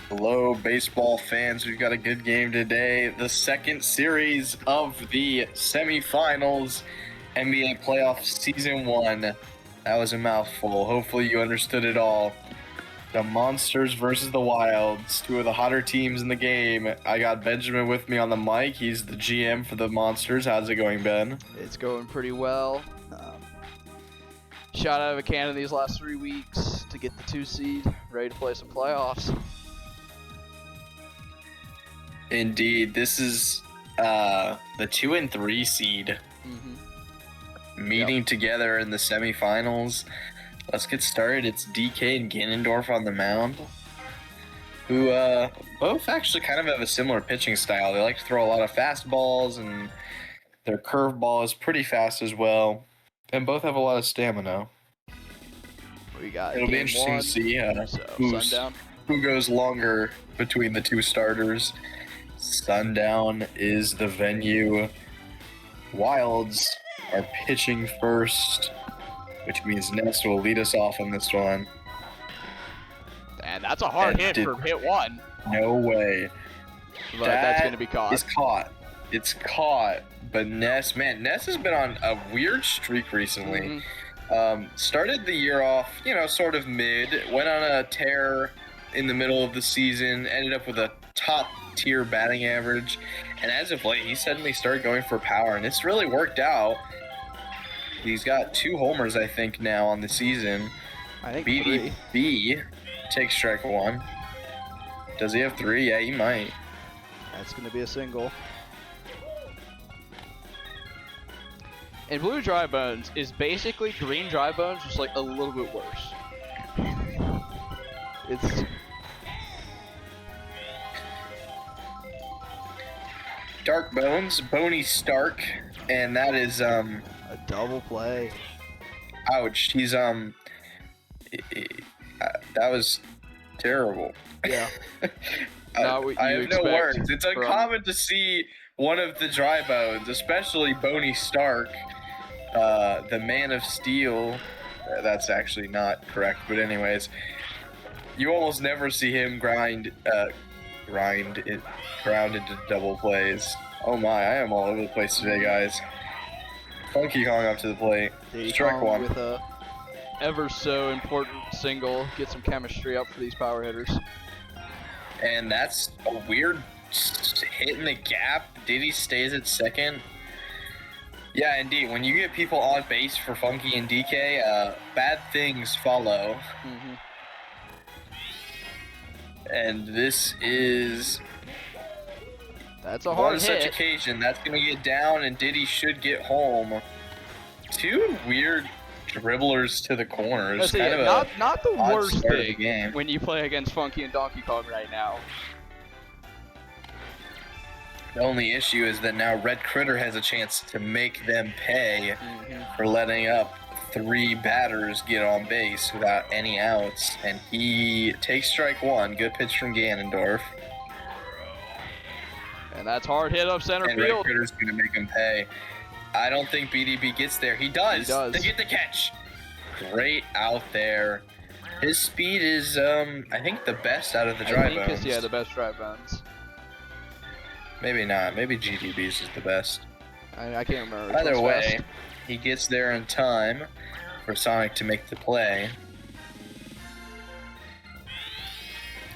Hello, baseball fans. We've got a good game today. The second series of the semifinals, NBA playoff season 1. That was a mouthful. Hopefully you understood it all. The Monsters versus the Wilds, two of the hotter teams in the game. I got Benjamin with me on the mic. He's the GM for the Monsters. How's it going, Ben? It's going pretty well. Shot out of a cannon these last 3 weeks to get the 2 seed, ready to play some playoffs. Indeed, this is the 2 and 3 seed meeting together in the semifinals. Let's get started. It's DK and Ganondorf on the mound, who both actually kind of have a similar pitching style. They like to throw a lot of fastballs, and their curveball is pretty fast as well. And both have a lot of stamina. We got It'll be interesting to see who goes longer between the two starters. Sundown is the venue. Wilds are pitching first, which means Ness will lead us off on this one. And that's a hard hit for hit 1. No way. But that's going to be caught. It's caught. It's caught. But Ness has been on a weird streak recently. Started the year off, sort of mid, went on a tear in the middle of the season, ended up with a top-tier batting average, and as of late, he suddenly started going for power, and it's really worked out. He's got 2 homers, I think, now on the season. I think BDB takes strike 1. Does he have 3? Yeah, he might. That's going to be a single. And blue dry bones is basically green dry bones, just like a little bit worse. It's dark bones, Bony Stark, and that is a double play. Ouch! He's that was terrible. Yeah. I have no words. It's uncommon to see one of the dry bones, especially Bony Stark, the Man of Steel. That's actually not correct, but anyways, you almost never see him ground into double plays. Oh my, I am all over the place today, guys. Funky Kong up to the plate. Strike 1. With a ever so important single, get some chemistry up for these power hitters. And that's a weird hit in the gap. Diddy stays at second. Yeah, indeed. When you get people on base for Funky and DK, bad things follow. And this is that's a hard hit. Such occasion. That's going to get down, and Diddy should get home. 2 weird dribblers to the corners. Not the worst thing game when you play against Funky and Donkey Kong right now. The only issue is that now Red Critter has a chance to make them pay for letting up 3 batters get on base without any outs, and he takes strike 1. Good pitch from Ganondorf. And that's hard hit up center field. Red Critter's going to make him pay. I don't think BDB gets there. He does. They get the catch. Great out there. His speed is, I think, the best out of the dry bones. Yeah, the best dry bones. Maybe not. Maybe GDB's is the best. I can't remember. Either way, he gets there in time for Sonic to make the play.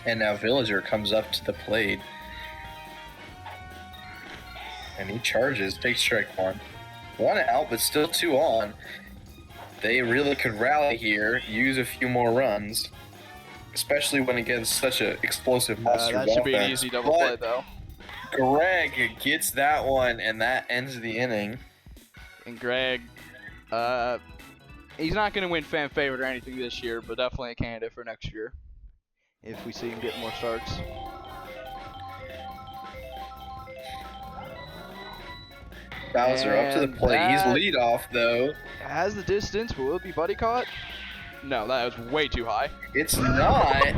And now Villager comes up to the plate. And he charges, takes strike 1. 1 out, but still 2 on. They really could rally here, use a few more runs. Especially when against such an explosive monster that should be an easy double play, though. Greg gets that one, and that ends the inning. And Greg, he's not going to win fan favorite or anything this year, but definitely a candidate for next year if we see him get more starts. Bowser up to the plate. He's leadoff, though. Has the distance, but will it be buddy caught? No, that was way too high. It's not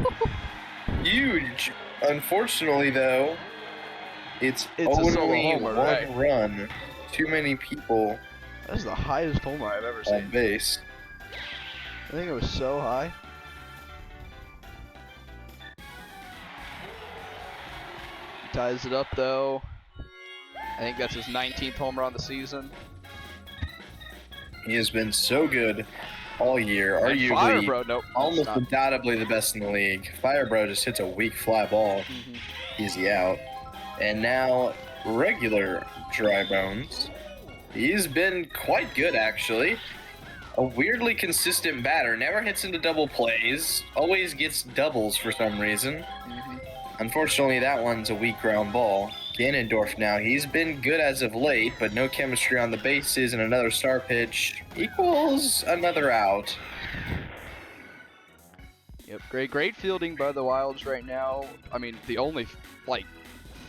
huge. Unfortunately, though, it's only 1 run. Too many people. That's the highest homer I've ever seen. On base. I think it was so high. He ties it up though. I think that's his 19th home run of the season. He has been so good all year, And arguably Fire Bro, nope, almost undoubtedly the best in the league. Fire Bro just hits a weak fly ball. Easy out. And now regular Dry Bones. He's been quite good, actually. A weirdly consistent batter. Never hits into double plays. Always gets doubles for some reason. Unfortunately, that one's a weak ground ball. Ganondorf now, he's been good as of late, but no chemistry on the bases, and another star pitch equals another out. Yep, great fielding by the Wilds right now. I mean, the only, like,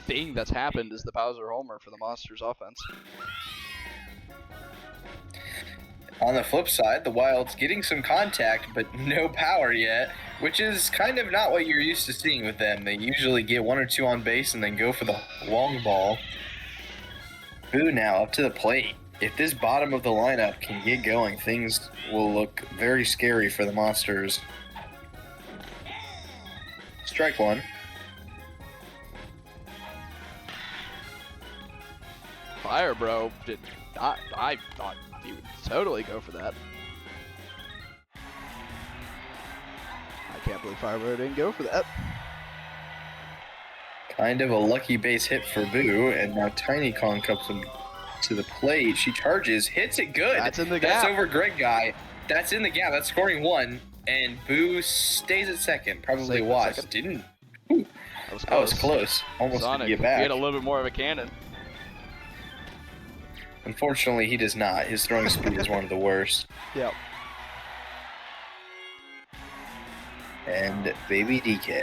thing that's happened is the Bowser homer for the Monsters offense. On the flip side, the Wild's getting some contact, but no power yet, which is kind of not what you're used to seeing with them. They usually get 1 or 2 on base and then go for the long ball. Boo now up to the plate. If this bottom of the lineup can get going, things will look very scary for the Monsters. Strike one. Fire Bro did not. I thought he would totally go for that. I can't believe Fire Bro didn't go for that. Kind of a lucky base hit for Boo, and now Tiny Kong comes to the plate. She charges, hits it good. That's in the gap. That's over Greg Guy. That's in the gap. That's scoring 1, and Boo stays at second. Probably watched. Didn't. Ooh, that was close. Almost Sonic, to get back. He had a little bit more of a cannon. Unfortunately, he does not. His throwing speed is one of the worst. Yep. And Baby DK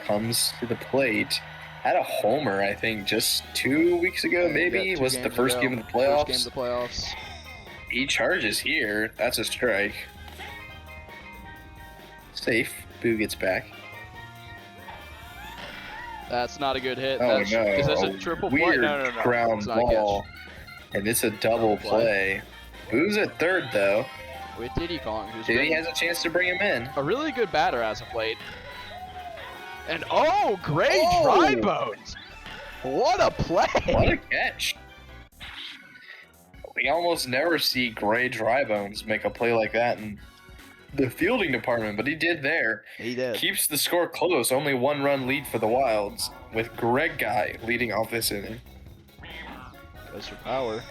comes to the plate. Had a homer, I think, just 2 weeks ago, maybe. Was it the first game of the playoffs? First game of the playoffs. He charges here. That's a strike. Safe. Boo gets back. That's not a good hit. Oh, Is no. this a triple play? Weird No. ground ball. And it's a double play. Boo's at third, though. With Diddy Kong, who's Diddy has a chance to bring him in. a really good batter as of late. And great Dry Bones! What a play! What a catch. We almost never see Gray Dry Bones make a play like that in the fielding department, but he did there. He did. Keeps the score close. Only 1-run lead for the Wilds, with Greg Guy leading off this inning. Goes for power.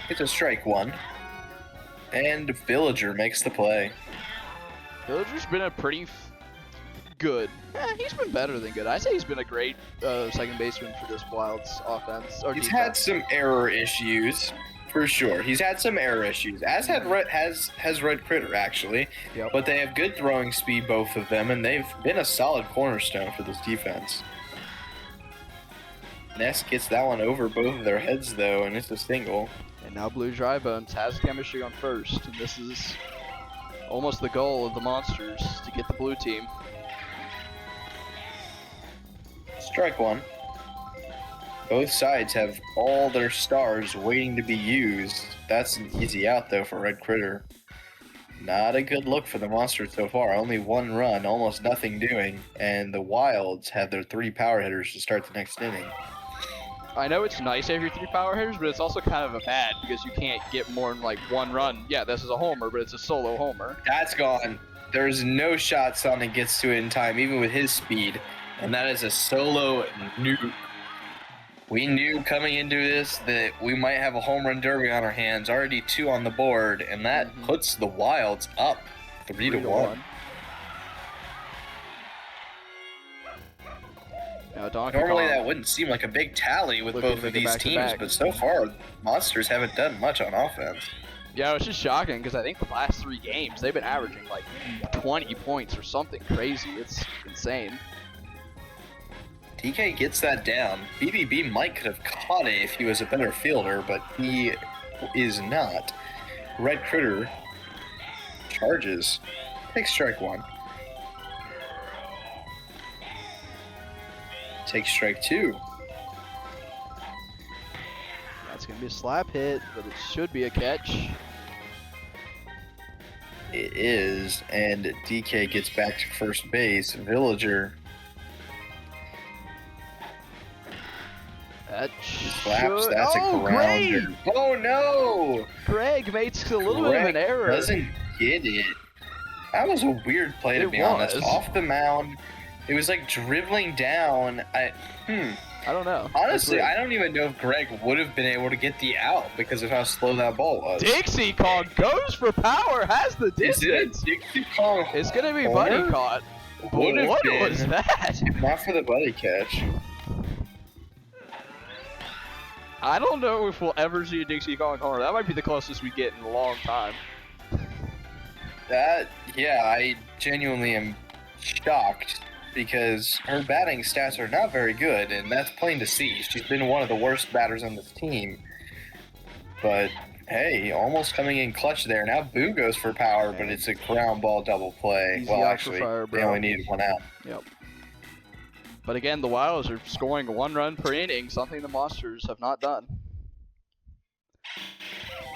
It's a strike one. And Villager makes the play. Villager's been a pretty he's been better than good. I say he's been a great second baseman for this Wilds offense. He's had some error issues, for sure. He's had some error issues, as has Red Critter, actually. Yep. But they have good throwing speed, both of them, and they've been a solid cornerstone for this defense. Ness gets that one over both of their heads, though, and it's a single. And now Blue Dry Bones has chemistry on first, and this is almost the goal of the Monsters, to get the blue team. Strike one. Both sides have all their stars waiting to be used. That's an easy out, though, for Red Critter. Not a good look for the Monsters so far. Only 1 run, almost nothing doing, and the Wilds have their 3 power hitters to start the next inning. I know it's nice to have your 3 power hitters, but it's also kind of a bad because you can't get more than like 1 run. Yeah, this is a homer, but it's a solo homer. That's gone. There's no shot Sonic gets to it in time, even with his speed. And that is a solo nuke. We knew coming into this that we might have a home run derby on our hands. Already 2 on the board, and that puts the Wilds up 3-1. Normally that wouldn't seem like a big tally with both of these teams, but so far, Monsters haven't done much on offense. Yeah, it's just shocking because I think the last 3 games, they've been averaging like 20 points or something crazy. It's insane. DK gets that down. BBB might could have caught it if he was a better fielder, but he is not. Red Critter charges. Takes strike one. Takes strike two. That's going to be a slap hit, but it should be a catch. It is, and DK gets back to first base. Villager That slaps. That's a grounder. great! Oh no! Greg makes a little bit of an error. Doesn't get it. That was a weird play, to be honest. Off the mound, it was like dribbling down. I don't know. Honestly, I don't even know if Greg would have been able to get the out because of how slow that ball was. Dixie Kong goes for power, has the distance. Is it a Dixie Kong? It's gonna be buddy caught. Would have What been, was that? if not for the buddy catch. I don't know if we'll ever see a Dixie Kong homer. That might be the closest we get in a long time. I genuinely am shocked because her batting stats are not very good, and that's plain to see. She's been one of the worst batters on this team. But hey, almost coming in clutch there. Now Boo goes for power, but it's a ground ball double play. Easy well, out actually, for fire, they only needed one out. Yep. But again, the Wilds are scoring 1 run per inning, something the Monsters have not done.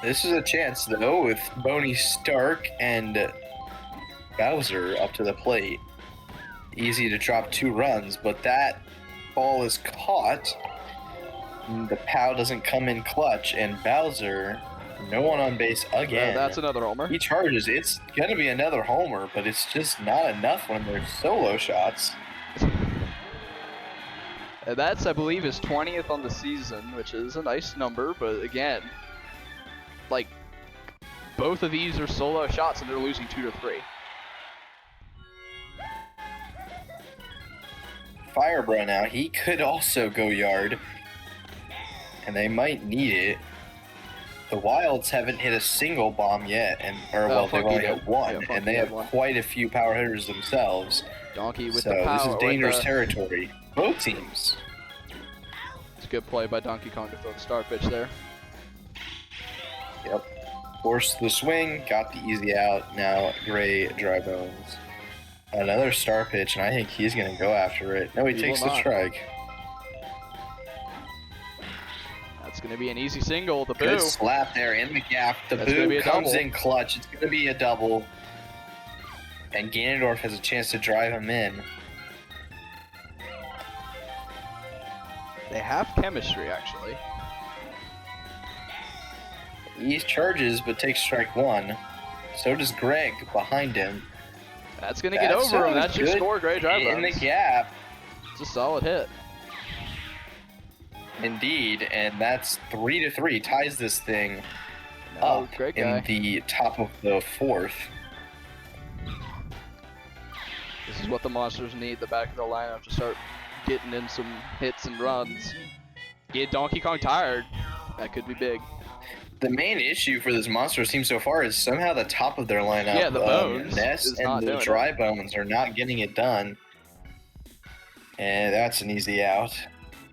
This is a chance, though, with Boney Stark and Bowser up to the plate. Easy to drop 2 runs, but that ball is caught. The POW doesn't come in clutch, and Bowser, no one on base again. That's another homer. He charges. It's going to be another homer, but it's just not enough when there's solo shots. That's, I believe, his 20th on the season, which is a nice number, but again, like, both of these are solo shots, and they're losing 2-3. Firebro now, he could also go yard, and they might need it. The Wilds haven't hit a single bomb yet, they've only hit one, and they have quite a few power hitters themselves. Donkey with the power. So this is dangerous territory. Both teams. It's a good play by Donkey Kong to throw the star pitch there. Yep. Forced the swing, got the easy out. Now Gray dry bones. Another star pitch, and I think he's going to go after it. No, he takes the strike. That's going to be an easy single. The Good Boo. slap there in the gap. The Boo comes in clutch. It's going to be a double. And Ganondorf has a chance to drive him in. They have chemistry, actually. He charges, but takes strike 1. So does Greg behind him. That's going to get over him. That's your score, Gray drive runs. In the gap. It's a solid hit. Indeed, and that's 3-3. Ties this thing up in the top of the 4th. This is what the Monsters need, the back of the lineup, to start getting in some hits and runs. Get Donkey Kong tired. That could be big. The main issue for this Monsters team so far is somehow the top of their lineup, the Bones, Ness and the Dry Bones are not getting it done. And that's an easy out.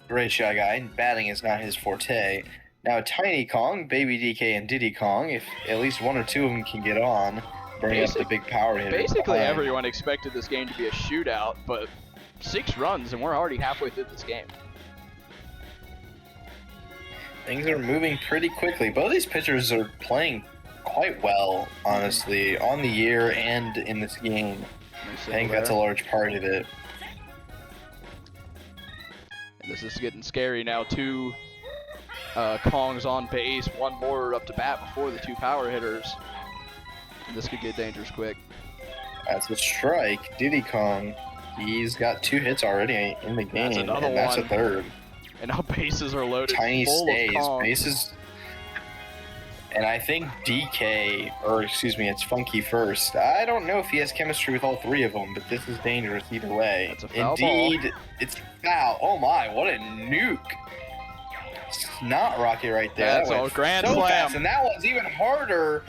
Great Shy Guy. Batting is not his forte. Now Tiny Kong, Baby DK, and Diddy Kong, if at least 1 or 2 of them can get on, bring up the big power hitter. Basically everyone expected this game to be a shootout, but 6 runs and we're already halfway through this game. Things are moving pretty quickly. Both these pitchers are playing quite well, honestly, on the year and in this game. I think that's a large part of it. And this is getting scary now. 2 Kongs on base, 1 more up to bat before the 2 power hitters. And this could get dangerous quick. That's a strike. Diddy Kong, he's got 2 hits already in the game, and that's a third. And now bases are loaded. Tiny full stays. Of Kong. Bases. And I think DK, or excuse me, it's Funky first. I don't know if he has chemistry with all 3 of them, but this is dangerous either way. That's a foul Indeed, ball. It's foul. Oh my, what a nuke. Snot rocket right there. That's a grand so slam. Fast, and that one's even harder.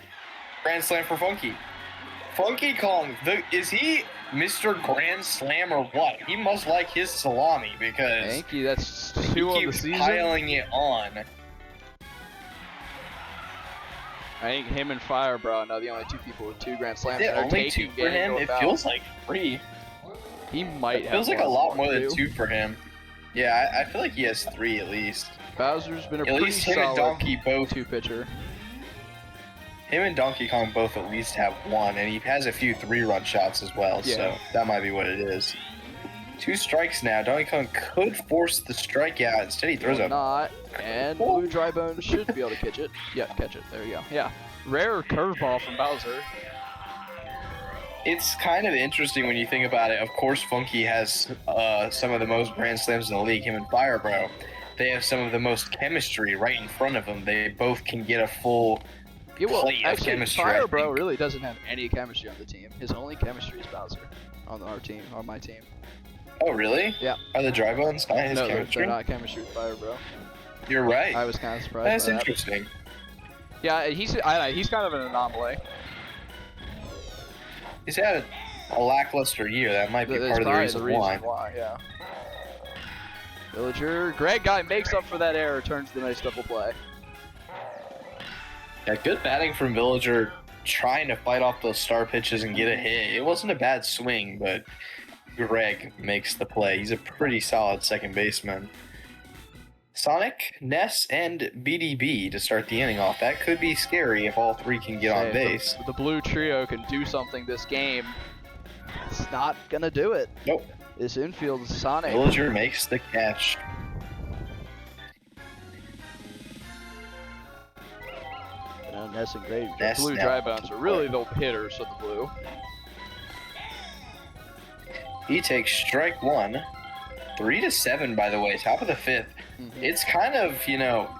Grand slam for Funky. Funky Kong, is he Mr. Grand Slam or what? He must like his salami because thank you. That's 2 on the season. He keeps piling it on. I think him and Firebro are now the only 2 people with 2 Grand Slams. Yeah, only 2 for him? It feels like 3. He might have. It feels like a lot more than 2 for him. Yeah, I feel like he has 3 at least. Bowser's been a At pretty least him and solid Donkey both. two-pitcher. Him and Donkey Kong both at least have one, and he has a few 3-run shots as well. Yeah. So that might be what it is. 2 strikes now. Donkey Kong could force the strikeout. Instead, he throws Will a not, and Blue Dry Bones should be able to catch it. Yeah, catch it. There you go. Yeah, rare curveball from Bowser. It's kind of interesting when you think about it. Of course, Funky has some of the most grand slams in the league, him and Fire Bro. They have some of the most chemistry right in front of them. They both can get a full plate of chemistry. Fire Bro really doesn't have any chemistry on the team. His only chemistry is Bowser on our team, on my team. Oh, really? Yeah. Are the Dry Bones not his chemistry? They're not chemistry with Fire Bro. You're right. I was kind of surprised. That's by that. interesting. Yeah, he's kind of an anomaly. He's had a lackluster year. That might be part of the reason why. Yeah. Villager, Greg guy makes up for that error, turns the nice double play. Yeah, good batting from Villager, trying to fight off those star pitches and get a hit. It wasn't a bad swing, but Greg makes the play. He's a pretty solid second baseman. Sonic, Ness, and BDB to start the inning off. That could be scary if all 3 can get on base. If the blue trio can do something this game, it's not gonna do it. Nope. This infield is Sonic. Villager makes the catch. Ness and Greg. Ness Blue now. Dry Bones are really the hitters of the blue. He takes strike 1. 3-7, by the way, top of the 5th. It's kind of,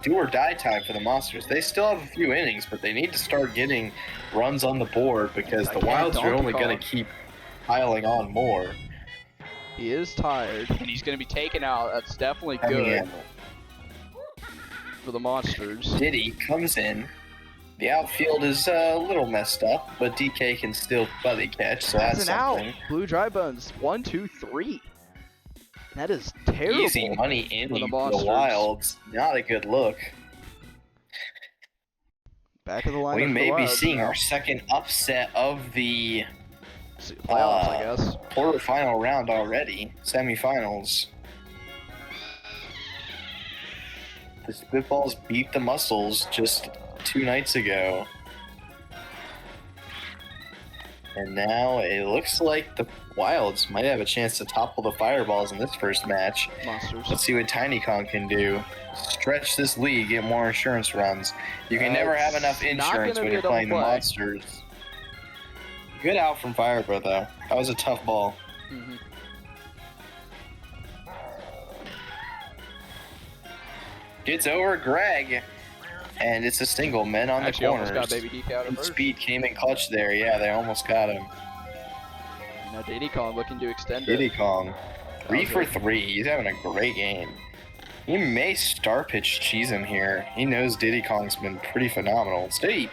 do or die time for the Monsters. They still have a few innings, but they need to start getting runs on the board because the Wilds are only going to keep piling on more. He is tired, and he's going to be taken out. That's definitely good for the Monsters. Diddy comes in. The outfield is a little messed up, but DK can still buddy catch, so that's something. Out. Blue Dry Bones, 1, 2, 3. That is terrible. Easy money inning for the Monsters. Wilds. Not a good look. Back of the line. We may be seeing our second upset of the playoffs, I guess. Quarterfinal round already. Semifinals. The Spitballs beat the Muscles just 2 nights ago. And now it looks like the Wilds might have a chance to topple the Fireballs in this first match. Monsters. Let's see what Tiny Kong can do. Stretch this league, get more insurance runs. You can never have enough insurance when you're playing the Monsters. Good out from Firebro, though. That was a tough ball. Gets over Greg. And it's a single, men on the corners. Almost got Baby Deke out of Speed came in clutch there. Yeah, they almost got him. Now Diddy Kong looking to extend Diddy Kong. 3 for 3. He's having a great game. He may star pitch cheese him here. He knows Diddy Kong's been pretty phenomenal. Instead, he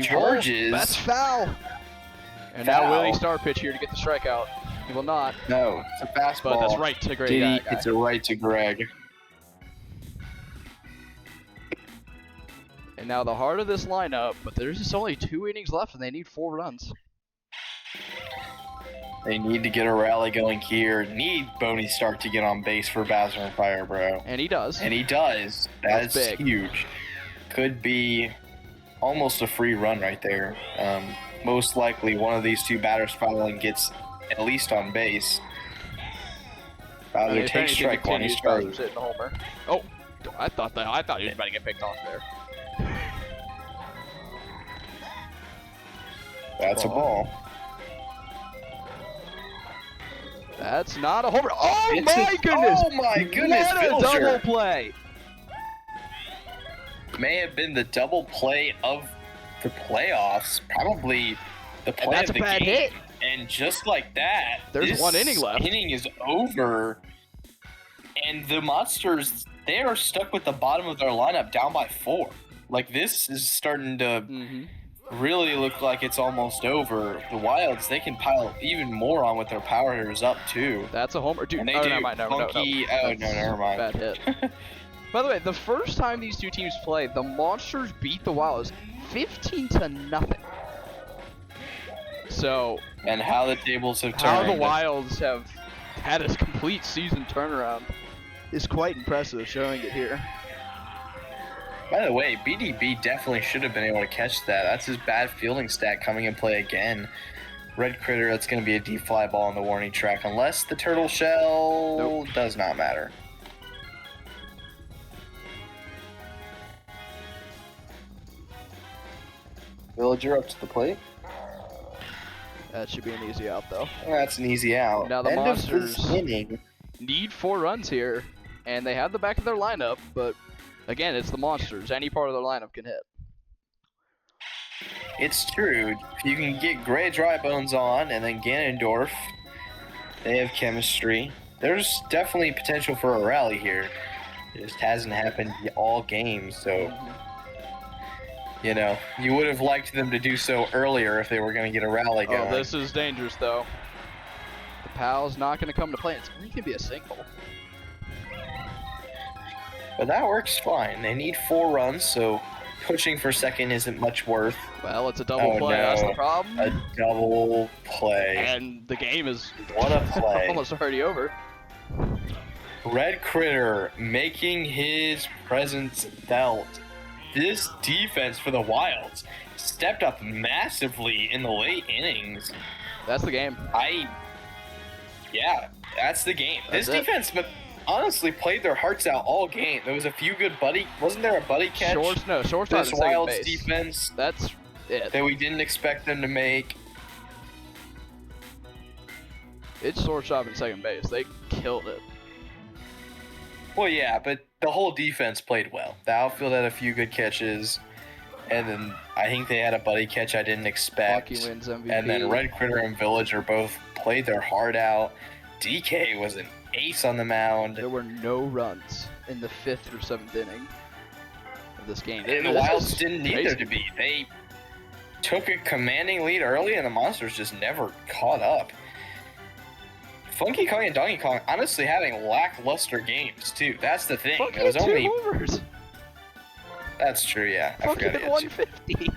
charges. That's foul. And now will he star pitch here to get the strikeout? He will not. No, it's a fastball. But that's right to Greg. Diddy, it's a right to Greg. And now the heart of this lineup, but there's just only 2 innings left and they need 4 runs. They need to get a rally going here. Need Boney Stark to get on base for Bowser and Firebro. And he does. And he does. That's big. Huge. Could be almost a free run right there. Most likely one of these 2 batters following gets at least on base. Bowser takes strike 1. He's Bowser's hitting the homer. Oh, I thought he was about to get picked off there. That's a ball. That's not a homer. Oh my goodness! Oh my goodness! What a double play! May have been the double play of the playoffs. Probably the play of the game. That's a bad hit. And just like that, there's 1 inning left. Inning is over, and the Monsters, they are stuck with the bottom of their lineup, down by 4. Like, this is starting to really look like it's almost over. The Wilds, they can pile even more on with their power hitters up too. That's a homer, dude. And they do. No, Funky. Oh no, never mind. Bad hit. By the way, the first time these 2 teams played, the Monsters beat the Wilds 15-0. So. And how the tables have turned. How the Wilds have had a complete season turnaround is quite impressive, showing it here. By the way, BDB definitely should have been able to catch that. That's his bad fielding stat coming in play again. Red Critter, that's going to be a deep fly ball on the warning track, unless the turtle shell does not matter. Villager up to the plate. That should be an easy out, though. That's an easy out. Now the End Monsters of this inning. need 4 runs here, and they have the back of their lineup, but again, it's the Monsters. Any part of their lineup can hit. It's true. If you can get Gray Drybones on and then Ganondorf, they have chemistry. There's definitely potential for a rally here. It just hasn't happened all games, so you know, you would have liked them to do so earlier if they were going to get a rally going. Oh, this is dangerous, though. The PAL's not going to come to play. It's only going to be a single. But that works fine. They need 4 runs, so pushing for second isn't much worth. Well, it's a double play. No. That's the problem. A double play. And the game is What a play. almost already over. Red Critter making his presence felt. This defense for the Wilds stepped up massively in the late innings. That's the game. Yeah, that's the game. That's this defense, but honestly, played their hearts out all game. There was a few good wasn't there a buddy catch? Shorts not This in Wilds second base. defense That's it. that we didn't expect them to make. It's shortstop in second base. They killed it. Well, yeah, but the whole defense played well. The outfield had a few good catches, and then I think they had a buddy catch I didn't expect. Hockey wins MVP. And then Red Critter and Villager both played their heart out. DK was an ace on the mound. There were no runs in the 5th or 7th inning of this game. And the This Wilds is didn't need crazy. there to be. They took a commanding lead early, and the Monsters just never caught up. Funky Kong and Donkey Kong honestly having lackluster games, too. That's the thing. Funky It was had only... 2 homers. That's true, yeah. I Funky forgot hit he had 2. 150.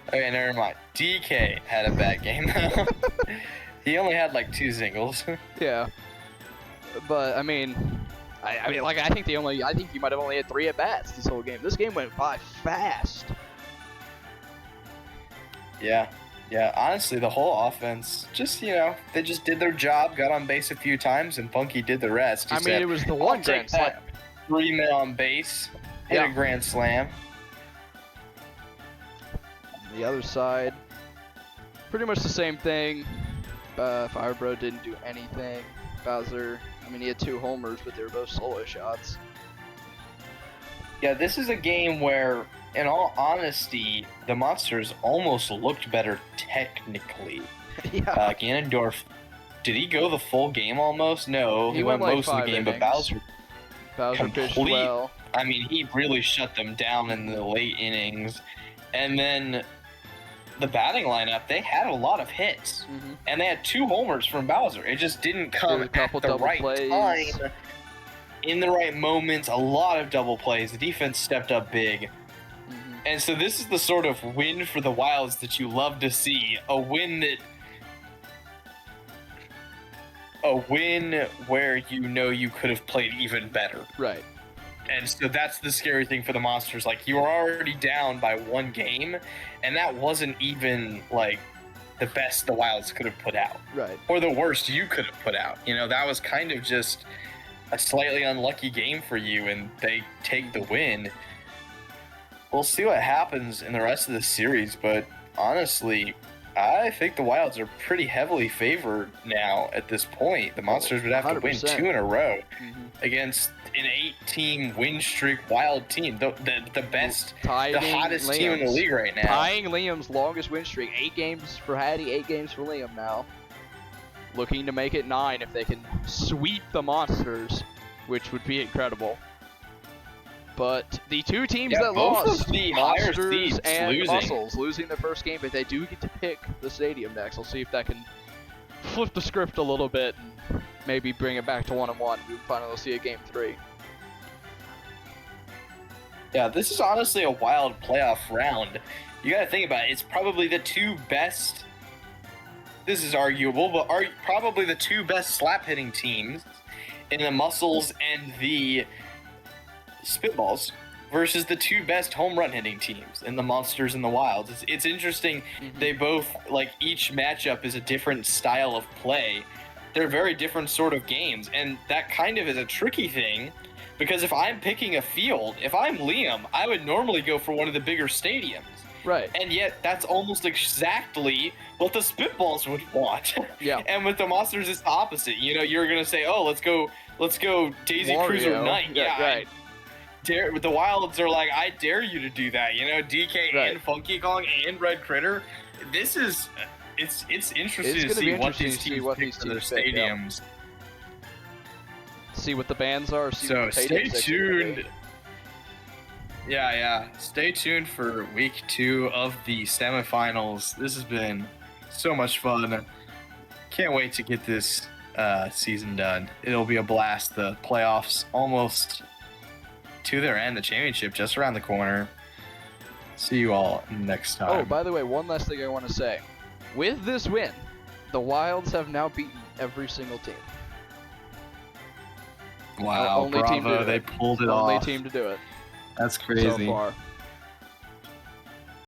Okay, never mind. DK had a bad game, though. He only had, like, 2 singles. Yeah. But, I mean, I think he might have only had 3 at-bats this whole game. This game went by fast. Yeah. Yeah, honestly, the whole offense, just, you know, they just did their job, got on base a few times, and Funky did the rest. He said, it was the one "I'll grand take slam. that 3 men on base, hit Yeah. a grand slam." The other side, pretty much the same thing. Firebro didn't do anything. Bowser, he had 2 homers, but they were both solo shots. Yeah, this is a game where, in all honesty, the Monsters almost looked better technically. Yeah. Ganondorf, did he go the full game almost? No, he went like most of the 5 game, but innings. Bowser pitched complete- well. I mean, he really shut them down in the late innings. And then the batting lineup, they had a lot of hits. And they had 2 homers from Bowser. It just didn't come There's a couple at the double right plays. time. In the right moments, a lot of double plays. The defense stepped up big. And so this is the sort of win for the Wilds that you love to see. A win where you know you could have played even better. Right. And so that's the scary thing for the Monsters. Like, you were already down by 1 game, and that wasn't even, like, the best the Wilds could have put out. Right. Or the worst you could have put out. You know, that was kind of just a slightly unlucky game for you, and they take the win. We'll see what happens in the rest of the series, but honestly, I think the Wilds are pretty heavily favored now at this point. The Monsters would have to win 100%. 2 in a row against an 8-team win streak Wild team, the best, Tying the hottest team in the Liam's. league right now. Tying Liam's longest win streak. 8 games for Hattie, 8 games for Liam now. Looking to make it 9 if they can sweep the Monsters, which would be incredible. But the 2 teams Yeah, that both lost, of the higher Monsters seeds and losing. Muscles, losing their first game, but they do get to pick the stadium next. We'll see if that can flip the script a little bit and maybe bring it back to 1-1. We finally see a game 3. Yeah, this is honestly a wild playoff round. You gotta think about it. It's probably the 2 best. This is arguable, but probably the 2 best slap hitting teams in the Muscles and the Spitballs versus the two best home run hitting teams in the Monsters and the Wilds. It's interesting. They both, like, each matchup is a different style of play. They're very different sort of games, and that kind of is a tricky thing, because if I'm picking a field, if I'm Liam, I would normally go for one of the bigger stadiums. Right. And yet, that's almost exactly what the Spitballs would want. Yeah. And with the Monsters, it's the opposite. You know, you're gonna say, "Oh, let's go Daisy Wario. Cruiser Knight." Yeah, right. The Wilds are like, "I dare you to do that." You know, DK and Funky Kong and Red Critter. This is, it's interesting to see what these teams pick for their stadiums. See what the bands are. See So what stay tuned. Yeah. Stay tuned for week 2 of the semifinals. This has been so much fun. Can't wait to get this season done. It'll be a blast. The playoffs almost to their end. The championship just around the corner. See you all next time. Oh, by the way, one last thing I want to say. With this win, the Wilds have now beaten every single team. Wow, only bravo, team to do they it. pulled it Only off. team to do it. That's crazy. So far.